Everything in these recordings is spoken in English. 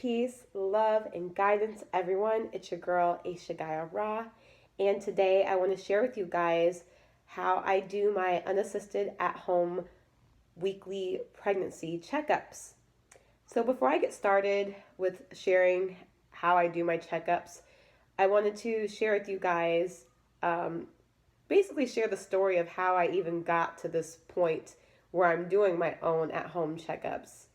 peace, love, and guidance, everyone. It's your girl, Aisha Gaia Ra, and today I want to share with you guys how I do my unassisted at home weekly pregnancy checkups. So, before I get started with sharing how I do my checkups, I wanted to share with you guys um, basically share the story of how I even got to this point where I'm doing my own at home checkups.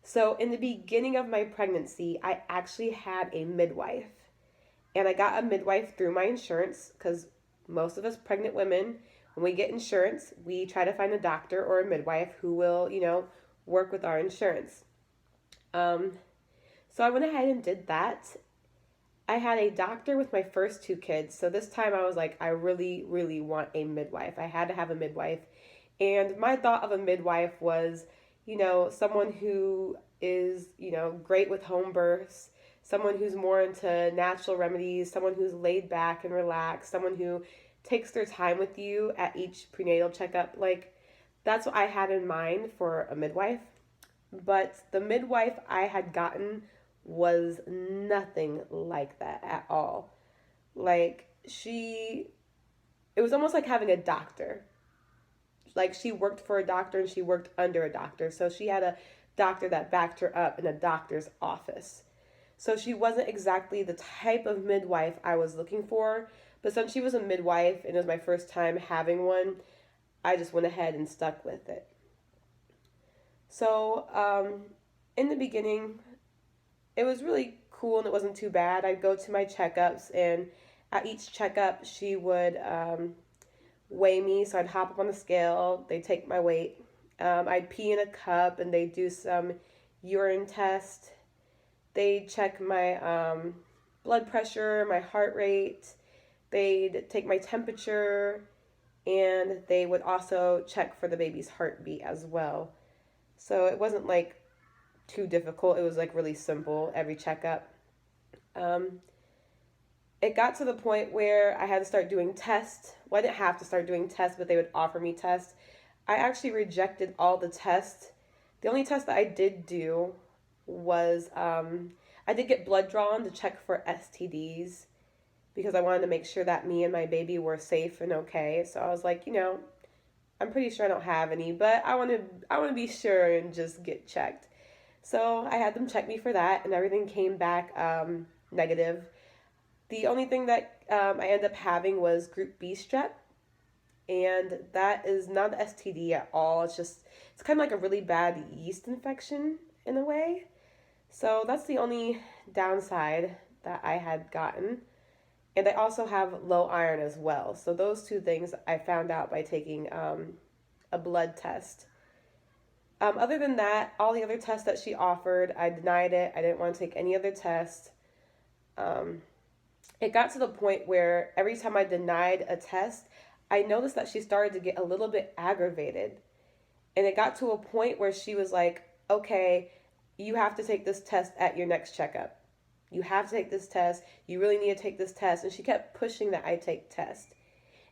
So, in the beginning of my pregnancy, I actually had a midwife. And I got a midwife through my insurance because most of us pregnant women, when we get insurance, we try to find a doctor or a midwife who will, work with our insurance. Um, so I went ahead and did that. I had a doctor with my first two kids. So this time I was like, I really, really want a midwife. I had to have a midwife. And my thought of a midwife was, someone who is, great with home births, someone who's more into natural remedies, someone who's laid back and relaxed, someone who takes their time with you at each prenatal checkup. Like, that's what I had in mind for a midwife. But the midwife I had gotten was nothing like that at all. Like, it was almost like having a doctor. Like, she worked for a doctor and she worked under a doctor. So she had a doctor that backed her up in a doctor's office. So she wasn't exactly the type of midwife I was looking for. But since she was a midwife and it was my first time having one, I just went ahead and stuck with it. So in the beginning, it was really cool and it wasn't too bad. I'd go to my checkups, and at each checkup, she would weigh me. So I'd hop up on the scale, they'd take my weight. I'd pee in a cup and they'd do some urine test. They'd check my blood pressure, my heart rate. They'd take my temperature, and they would also check for the baby's heartbeat as well. So it wasn't like too difficult. It was like really simple every checkup. Um, it got to the point where I had to start doing tests. Well, I didn't have to start doing tests, but they would offer me tests. I actually rejected all the tests. The only test that I did do was I did get blood drawn to check for STDs because I wanted to make sure that me and my baby were safe and okay. So I was like, I'm pretty sure I don't have any, but I want to be sure and just get checked. So I had them check me for that, and everything came back negative. The only thing that I ended up having was Group B strep, and that is not an STD at all. It's kind of like a really bad yeast infection in a way. So that's the only downside that I had gotten. And I also have low iron as well. So those two things I found out by taking a blood test. Other than that, all the other tests that she offered, I denied it. I didn't want to take any other test. It got to the point where every time I denied a test, I noticed that she started to get a little bit aggravated. And it got to a point where she was like, okay, you have to take this test at your next checkup. You have to take this test. You really need to take this test. And she kept pushing that I take test.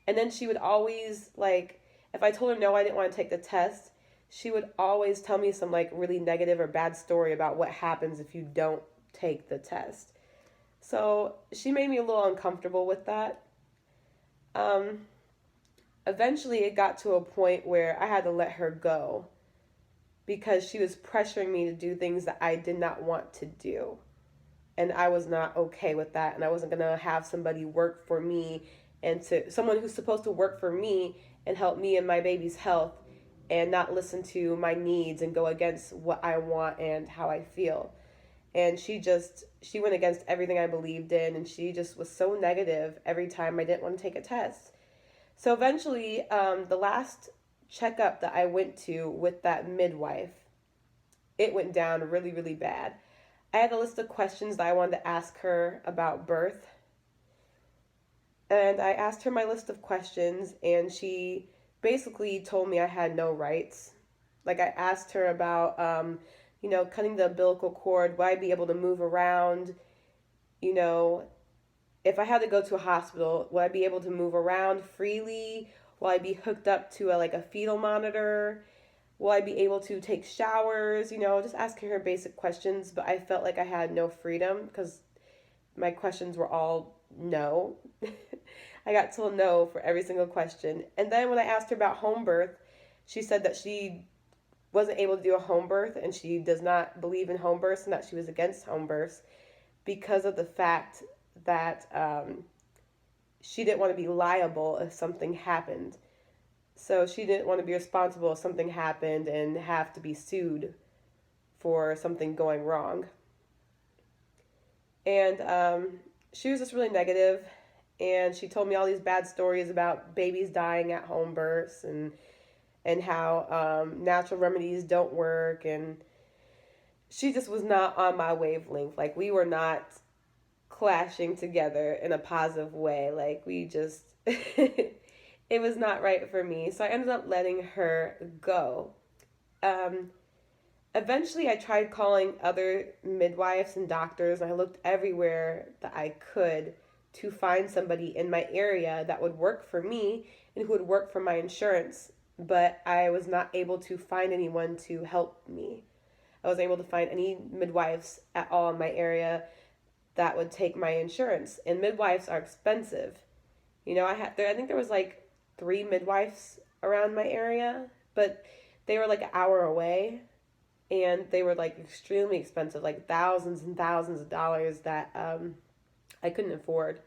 And then she would always, like, if I told her no, I didn't want to take the test, she would always tell me some, like, really negative or bad story about what happens if you don't take the test. So she made me a little uncomfortable with that. Eventually, it got to a point where I had to let her go because she was pressuring me to do things that I did not want to do. And I was not okay with that. And I wasn't going to have somebody work for me and someone who's supposed to work for me and help me and my baby's health and not listen to my needs and go against what I want and how I feel. And she went against everything I believed in, and she just was so negative every time I didn't want to take a test. So eventually, the last checkup that I went to with that midwife, it went down really, really bad. I had a list of questions that I wanted to ask her about birth. And I asked her my list of questions, and she basically told me I had no rights. Like, I asked her about, cutting the umbilical cord, would I be able to move around? If I had to go to a hospital, would I be able to move around freely? Will I be hooked up to a fetal monitor? will I be able to take showers, just asking her basic questions. But I felt like I had no freedom because my questions were all no. I got told no for every single question. And then when I asked her about home birth, she said that she wasn't able to do a home birth and she does not believe in home births and that she was against home births because of the fact that she didn't want to be liable if something happened. So she didn't want to be responsible if something happened and have to be sued for something going wrong. And she was just really negative, and she told me all these bad stories about babies dying at home births and how natural remedies don't work, and she just was not on my wavelength. Like, we were not clashing together in a positive way. Like, we just it was not right for me. So I ended up letting her go. Eventually I tried calling other midwives and doctors, and I looked everywhere that I could to find somebody in my area that would work for me and who would work for my insurance, but I was not able to find anyone to help me. I wasn't able to find any midwives at all in my area that would take my insurance, and midwives are expensive. I think there was like 3 midwives around my area, but they were like an hour away, and they were like extremely expensive, like thousands and thousands of dollars that I couldn't afford.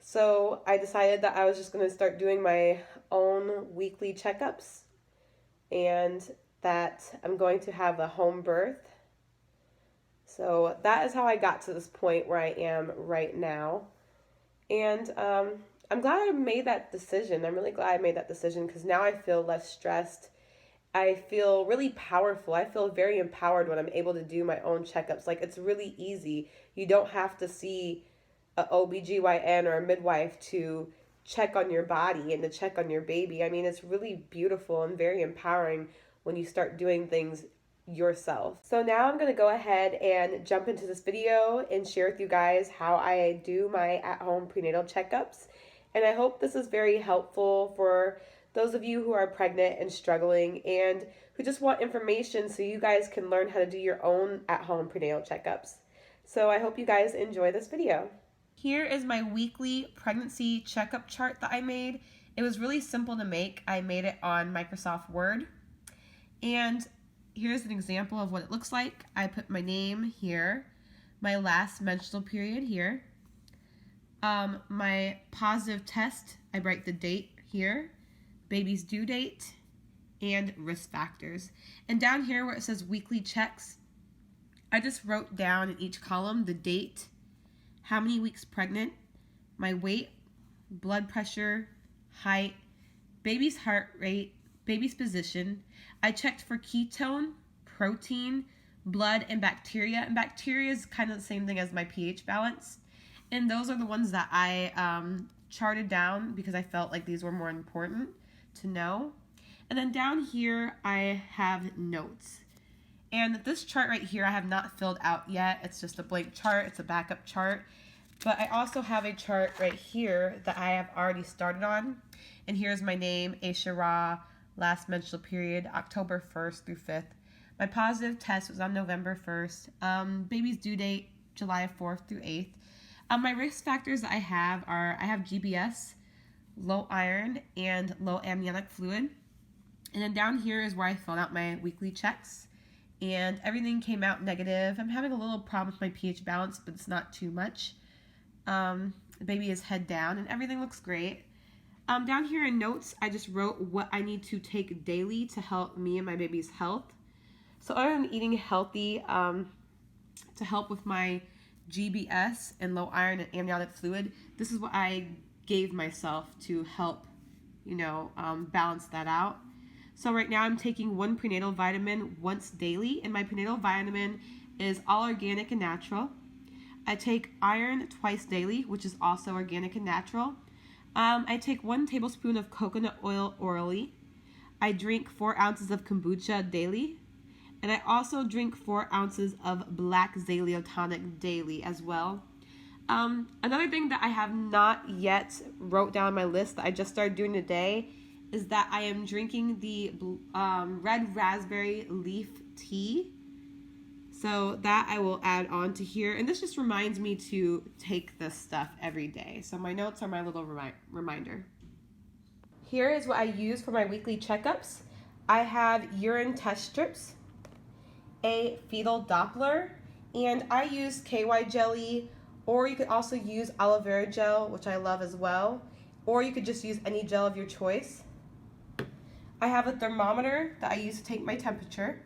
So I decided that I was just going to start doing my own weekly checkups, and that I'm going to have a home birth. So that is how I got to this point where I am right now. And I'm glad I made that decision. I'm really glad I made that decision because now I feel less stressed. I feel really powerful. I feel very empowered when I'm able to do my own checkups. Like, it's really easy. You don't have to see a OBGYN or a midwife to check on your body and to check on your baby. I mean, it's really beautiful and very empowering when you start doing things yourself. So now I'm going to go ahead and jump into this video and share with you guys how I do my at-home prenatal checkups. And I hope this is very helpful for those of you who are pregnant and struggling and who just want information so you guys can learn how to do your own at-home prenatal checkups. So I hope you guys enjoy this video. Here is my weekly pregnancy checkup chart that I made. It was really simple to make. I made it on Microsoft Word. And here's an example of what it looks like. I put my name here, my last menstrual period here, my positive test, I write the date here, baby's due date, and risk factors. And down here where it says weekly checks, I just wrote down in each column the date, how many weeks pregnant, my weight, blood pressure, height, baby's heart rate, baby's position. I checked for ketone, protein, blood, and bacteria. And bacteria is kind of the same thing as my pH balance. And those are the ones that I charted down because I felt like these were more important to know. And then down here, I have notes. And this chart right here, I have not filled out yet. It's just a blank chart. It's a backup chart. But I also have a chart right here that I have already started on. And here's my name, Aisha Ra, last menstrual period, October 1st through 5th. My positive test was on November 1st. Baby's due date, July 4th through 8th. My risk factors that I have are, I have GBS, low iron, and low amniotic fluid. And then down here is where I filled out my weekly checks. And everything came out negative. I'm having a little problem with my pH balance, but it's not too much. The baby is head down, and everything looks great. Down here in notes, I just wrote what I need to take daily to help me and my baby's health. So other than eating healthy, to help with my GBS and low iron and amniotic fluid, this is what I gave myself to help, balance that out. So right now I'm taking 1 prenatal vitamin once daily, and my prenatal vitamin is all organic and natural. I take iron twice daily, which is also organic and natural. I take 1 tablespoon of coconut oil orally. I drink 4 ounces of kombucha daily. And I also drink 4 ounces of black Zaleo tonic daily as well. Another thing that I have not yet wrote down on my list that I just started doing today is that I am drinking the red raspberry leaf tea. So that I will add on to here. And this just reminds me to take this stuff every day. So my notes are my little reminder. Here is what I use for my weekly checkups. I have urine test strips, a fetal Doppler, and I use KY jelly, or you could also use aloe vera gel, which I love as well, or you could just use any gel of your choice. I have a thermometer that I use to take my temperature.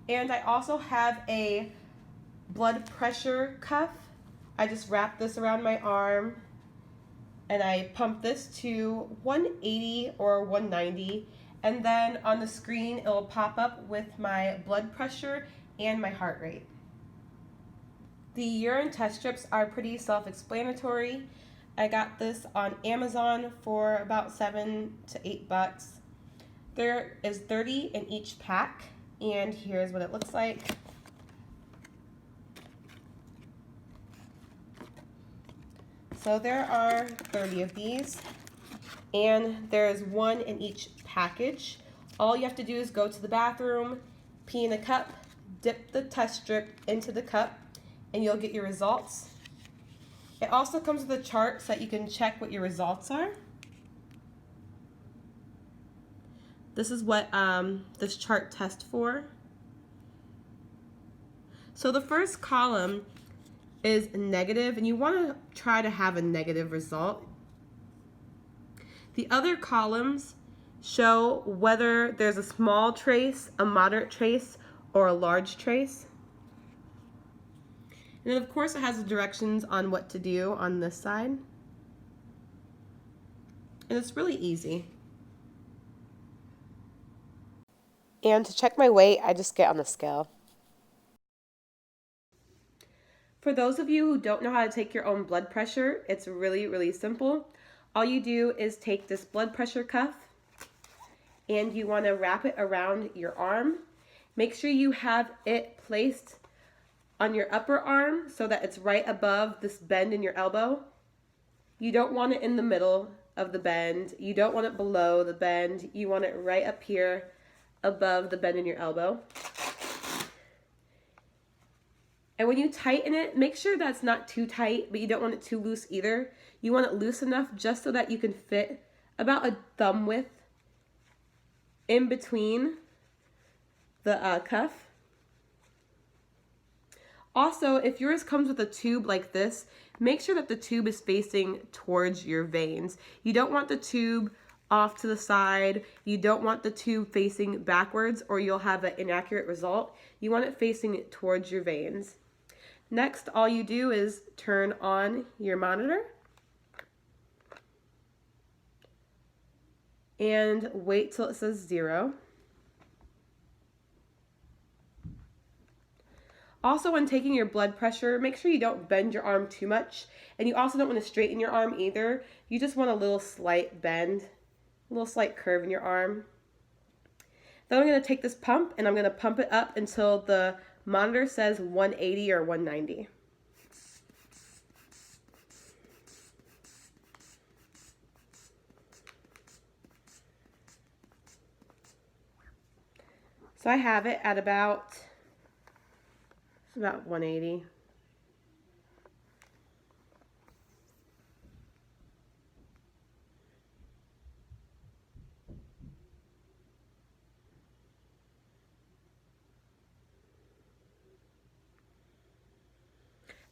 And I also have a blood pressure cuff. I just wrap this around my arm and I pump this to 180 or 190. And then on the screen, it will pop up with my blood pressure and my heart rate. The urine test strips are pretty self-explanatory. I got this on Amazon for about $7 to $8. There is 30 in each pack. And here's what it looks like. So there are 30 of these, and there's one in each package. All you have to do is go to the bathroom, pee in a cup, dip the test strip into the cup, and you'll get your results. It also comes with a chart so that you can check what your results are. This is what this chart tests for. So the first column is negative, and you want to try to have a negative result. The other columns show whether there's a small trace, a moderate trace, or a large trace. And then of course it has the directions on what to do on this side. And it's really easy. And to check my weight, I just get on the scale. For those of you who don't know how to take your own blood pressure, it's really, really simple. All you do is take this blood pressure cuff and you want to wrap it around your arm. Make sure you have it placed on your upper arm so that it's right above this bend in your elbow. You don't want it in the middle of the bend. You don't want it below the bend. You want it right up here above the bend in your elbow. And when you tighten it, make sure that's not too tight, but you don't want it too loose either. You want it loose enough just so that you can fit about a thumb width in between the cuff. Also, if yours comes with a tube like this, make sure that the tube is facing towards your veins. You don't want the tube off to the side. You don't want the tube facing backwards or you'll have an inaccurate result. You want it facing towards your veins. Next, all you do is turn on your monitor and wait till it says 0. Also, when taking your blood pressure, make sure you don't bend your arm too much, and you also don't want to straighten your arm either. You just want a little slight bend, a little slight curve in your arm. Then I'm going to take this pump and I'm going to pump it up until the monitor says 180 or 190. So I have it at about 180.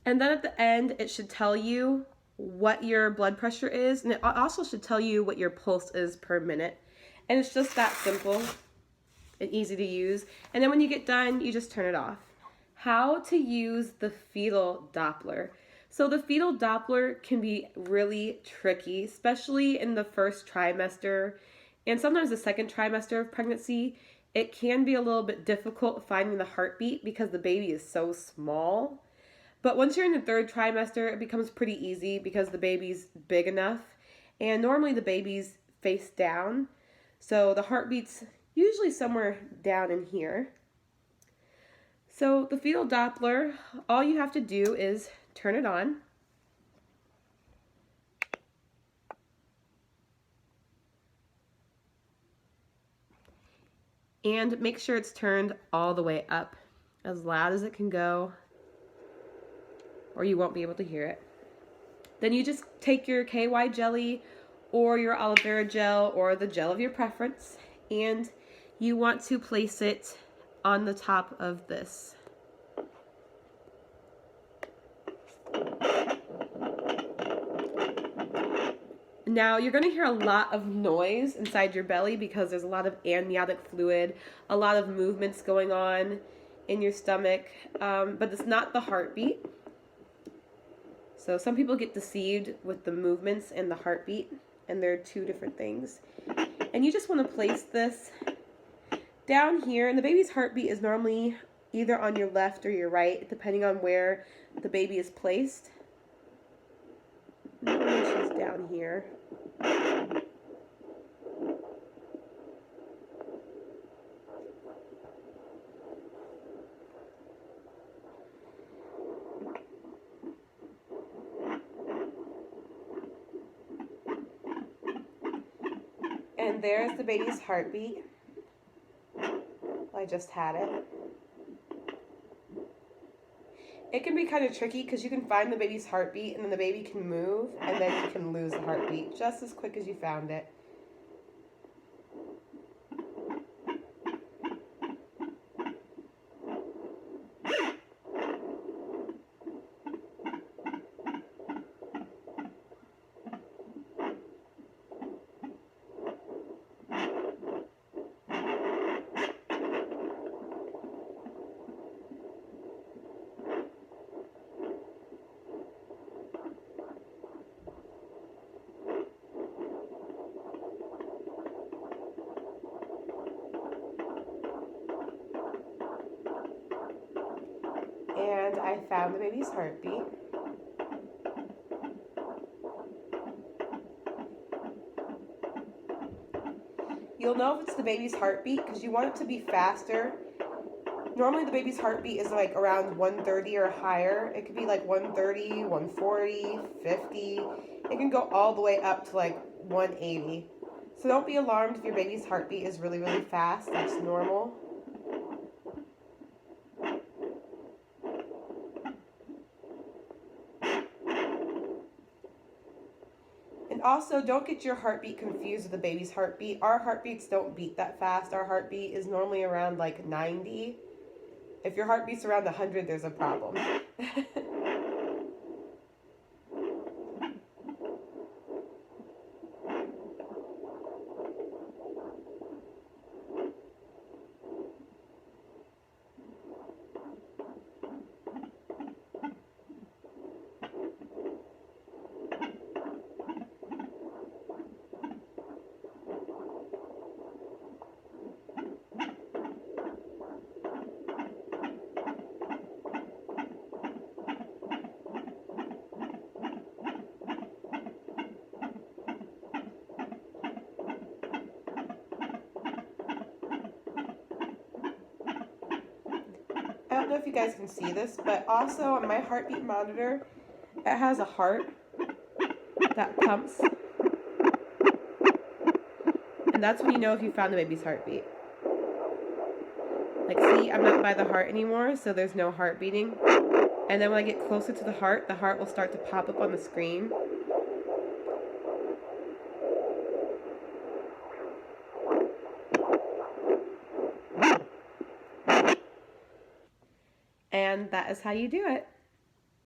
And then at the end, it should tell you what your blood pressure is, and it also should tell you what your pulse is per minute. And it's just that simple and easy to use. And then when you get done, you just turn it off. How to use the fetal Doppler. So the fetal Doppler can be really tricky, especially in the first trimester and sometimes the second trimester of pregnancy. It can be a little bit difficult finding the heartbeat because the baby is so small. But once you're in the third trimester, it becomes pretty easy because the baby's big enough. And normally the baby's face down. So the heartbeat's usually somewhere down in here. So the fetal Doppler, all you have to do is turn it on. And make sure it's turned all the way up, as loud as it can go, or you won't be able to hear it. Then you just take your KY jelly or your aloe vera gel or the gel of your preference, and you want to place it on the top of this. Now you're going to hear a lot of noise inside your belly because there's a lot of amniotic fluid, a lot of movements going on in your stomach, but it's not the heartbeat. So some people get deceived with the movements and the heartbeat, and they're two different things. And you just want to place this down here, and the baby's heartbeat is normally either on your left or your right, depending on where the baby is placed. Normally she's down here. And there's the baby's heartbeat. I just had it. It can be kind of tricky because you can find the baby's heartbeat and then the baby can move and then you can lose the heartbeat just as quick as you found it. And I found the baby's heartbeat. You'll know if it's the baby's heartbeat because you want it to be faster. Normally the baby's heartbeat is like around 130 or higher. It could be like 130, 140, 50. It can go all the way up to like 180. So don't be alarmed if your baby's heartbeat is really, really fast. That's normal. And also, don't get your heartbeat confused with the baby's heartbeat. Our heartbeats don't beat that fast. Our heartbeat is normally around like 90. If your heartbeat's around 100, there's a problem. I don't know if you guys can see this, but also on my heartbeat monitor, it has a heart that pumps. And that's when you know if you found the baby's heartbeat. Like, see, I'm not by the heart anymore, so there's no heart beating. And then when I get closer to the heart will start to pop up on the screen. And that is how you do it.